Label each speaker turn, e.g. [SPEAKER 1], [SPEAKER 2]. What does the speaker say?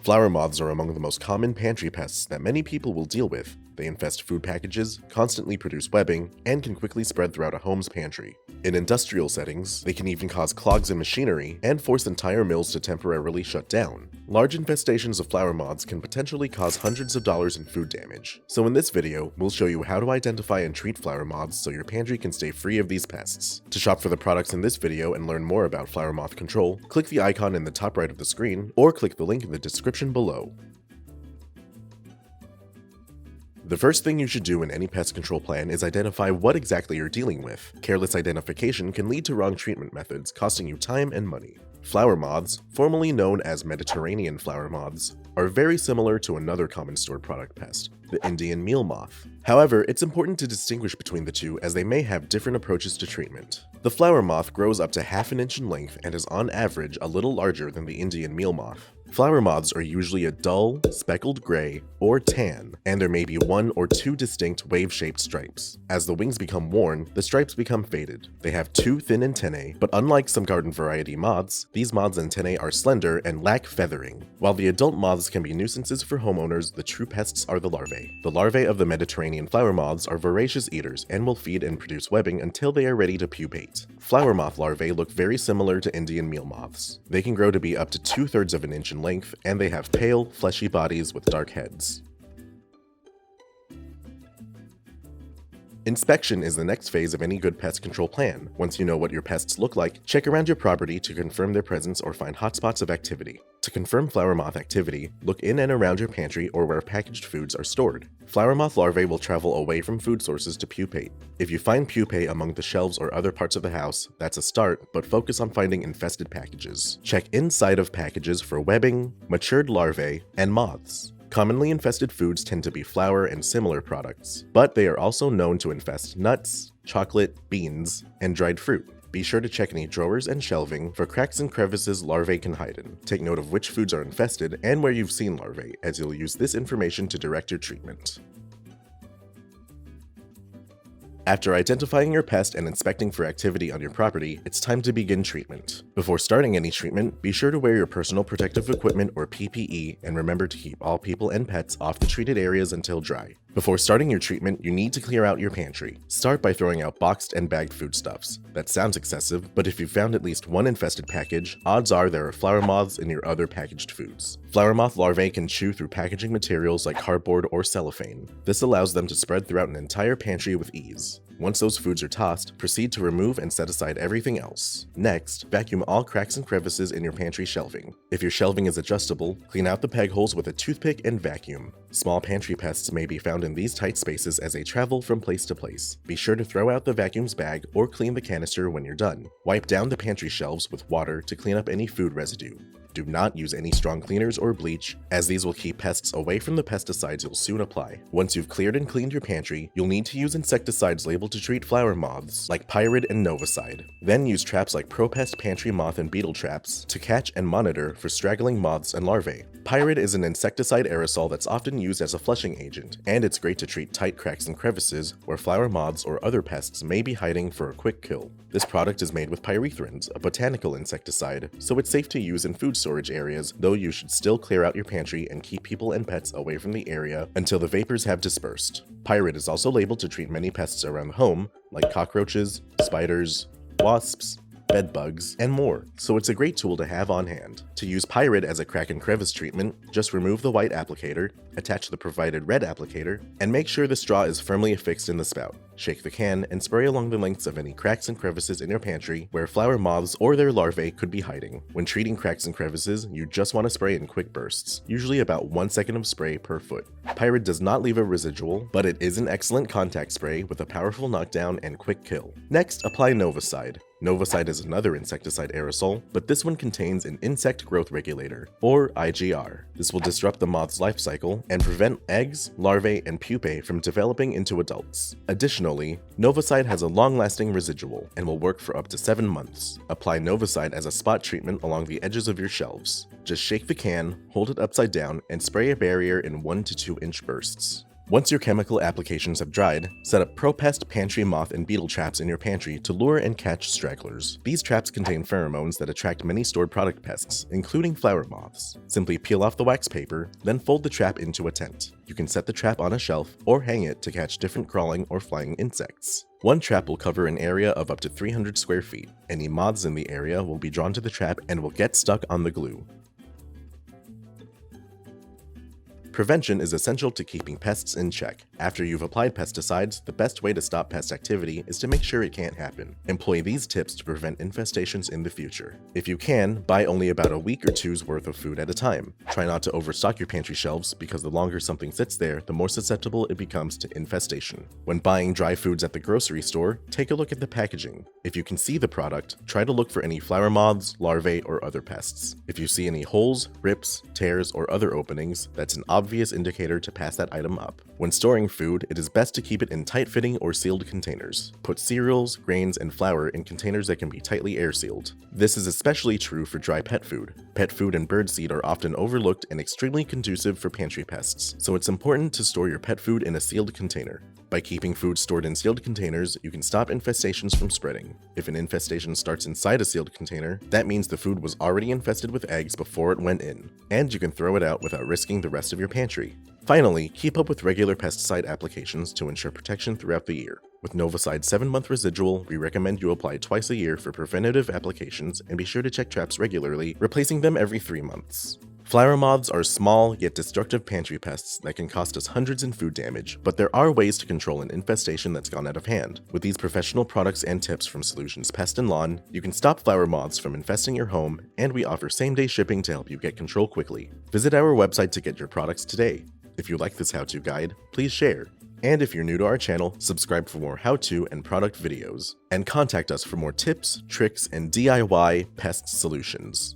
[SPEAKER 1] Flour moths are among the most common pantry pests that many people will deal with. They infest food packages, constantly produce webbing, and can quickly spread throughout a home's pantry. In industrial settings, they can even cause clogs in machinery and force entire mills to temporarily shut down. Large infestations of flour moths can potentially cause hundreds of dollars in food damage. So in this video, we'll show you how to identify and treat flour moths so your pantry can stay free of these pests. To shop for the products in this video and learn more about flour moth control, click the icon in the top right of the screen or click the link in the description below. The first thing you should do in any pest control plan is identify what exactly you're dealing with. Careless identification can lead to wrong treatment methods, costing you time and money. Flour moths, formerly known as Mediterranean flour moths, are very similar to another common stored product pest, the Indianmeal moth. However, it's important to distinguish between the two as they may have different approaches to treatment. The flour moth grows up to ½ an inch in length and is on average a little larger than the Indianmeal moth. Flour moths are usually a dull, speckled gray, or tan, and there may be one or two distinct wave-shaped stripes. As the wings become worn, the stripes become faded. They have two thin antennae, but unlike some garden variety moths, these moths' antennae are slender and lack feathering. While the adult moths can be nuisances for homeowners, the true pests are the larvae. The larvae of the Mediterranean flour moths are voracious eaters and will feed and produce webbing until they are ready to pupate. Flour moth larvae look very similar to Indianmeal moths. They can grow to be up to 2/3 of an inch in length, and they have pale, fleshy bodies with dark heads. Inspection is the next phase of any good pest control plan. Once you know what your pests look like, check around your property to confirm their presence or find hotspots of activity. To confirm flour moth activity, look in and around your pantry or where packaged foods are stored. Flour moth larvae will travel away from food sources to pupate. If you find pupae among the shelves or other parts of the house, that's a start, but focus on finding infested packages. Check inside of packages for webbing, matured larvae, and moths. Commonly infested foods tend to be flour and similar products, but they are also known to infest nuts, chocolate, beans, and dried fruit. Be sure to check any drawers and shelving for cracks and crevices larvae can hide in. Take note of which foods are infested and where you've seen larvae, as you'll use this information to direct your treatment. After identifying your pest and inspecting for activity on your property, it's time to begin treatment. Before starting any treatment, be sure to wear your personal protective equipment or PPE and remember to keep all people and pets off the treated areas until dry. Before starting your treatment, you need to clear out your pantry. Start by throwing out boxed and bagged foodstuffs. That sounds excessive, but if you found at least one infested package, odds are there are flour moths in your other packaged foods. Flour moth larvae can chew through packaging materials like cardboard or cellophane. This allows them to spread throughout an entire pantry with ease. Once those foods are tossed, proceed to remove and set aside everything else. Next, vacuum all cracks and crevices in your pantry shelving. If your shelving is adjustable, clean out the peg holes with a toothpick and vacuum. Small pantry pests may be found in these tight spaces as they travel from place to place. Be sure to throw out the vacuum's bag or clean the canister when you're done. Wipe down the pantry shelves with water to clean up any food residue. Do not use any strong cleaners or bleach, as these will keep pests away from the pesticides you'll soon apply. Once you've cleared and cleaned your pantry, you'll need to use insecticides labeled to treat flour moths, like Pyrid and Novacide. Then use traps like Pest pantry moth and beetle traps to catch and monitor for straggling moths and larvae. Pyrid is an insecticide aerosol that's often used as a flushing agent, and it's great to treat tight cracks and crevices where flour moths or other pests may be hiding for a quick kill. This product is made with pyrethrins, a botanical insecticide, so it's safe to use in food storage areas, though you should still clear out your pantry and keep people and pets away from the area until the vapors have dispersed. Pyrid is also labeled to treat many pests around the home, like cockroaches, spiders, wasps, bed bugs, and more, so it's a great tool to have on hand. To use Pyrid as a crack and crevice treatment, just remove the white applicator, attach the provided red applicator, and make sure the straw is firmly affixed in the spout. Shake the can and spray along the lengths of any cracks and crevices in your pantry where flour moths or their larvae could be hiding. When treating cracks and crevices, you just want to spray in quick bursts, usually about 1 second of spray per foot. Pyrid does not leave a residual, but it is an excellent contact spray with a powerful knockdown and quick kill. Next, apply Novacide. Novacide is another insecticide aerosol, but this one contains an insect growth regulator, or IGR. This will disrupt the moth's life cycle and prevent eggs, larvae, and pupae from developing into adults. Additionally, Novacide has a long-lasting residual and will work for up to 7 months. Apply Novacide as a spot treatment along the edges of your shelves. Just shake the can, hold it upside down, and spray a barrier in 1 to 2 inch bursts. Once your chemical applications have dried, set up Pest, Pantry moth, and beetle traps in your pantry to lure and catch stragglers. These traps contain pheromones that attract many stored product pests, including flower moths. Simply peel off the wax paper, then fold the trap into a tent. You can set the trap on a shelf or hang it to catch different crawling or flying insects. One trap will cover an area of up to 300 square feet. Any moths in the area will be drawn to the trap and will get stuck on the glue. Prevention is essential to keeping pests in check. After you've applied pesticides, the best way to stop pest activity is to make sure it can't happen. Employ these tips to prevent infestations in the future. If you can, buy only about a week or two's worth of food at a time. Try not to overstock your pantry shelves because the longer something sits there, the more susceptible it becomes to infestation. When buying dry foods at the grocery store, take a look at the packaging. If you can see the product, try to look for any flower moths, larvae, or other pests. If you see any holes, rips, tears, or other openings, that's an obvious indicator to pass that item up. When storing food, it is best to keep it in tight-fitting or sealed containers. Put cereals, grains, and flour in containers that can be tightly air-sealed. This is especially true for dry pet food. Pet food and birdseed are often overlooked and extremely conducive for pantry pests, so it's important to store your pet food in a sealed container. By keeping food stored in sealed containers, you can stop infestations from spreading. If an infestation starts inside a sealed container, that means the food was already infested with eggs before it went in, and you can throw it out without risking the rest of your pantry. Finally, keep up with regular pesticide applications to ensure protection throughout the year. With Novacide 7-month residual, we recommend you apply twice a year for preventative applications and be sure to check traps regularly, replacing them every 3 months. Flower moths are small yet destructive pantry pests that can cost us hundreds in food damage, but there are ways to control an infestation that's gone out of hand. With these professional products and tips from Solutions Pest and Lawn, you can stop flower moths from infesting your home, and we offer same-day shipping to help you get control quickly. Visit our website to get your products today. If you like this how-to guide, please share. And if you're new to our channel, subscribe for more how-to and product videos. And contact us for more tips, tricks, and DIY pest solutions.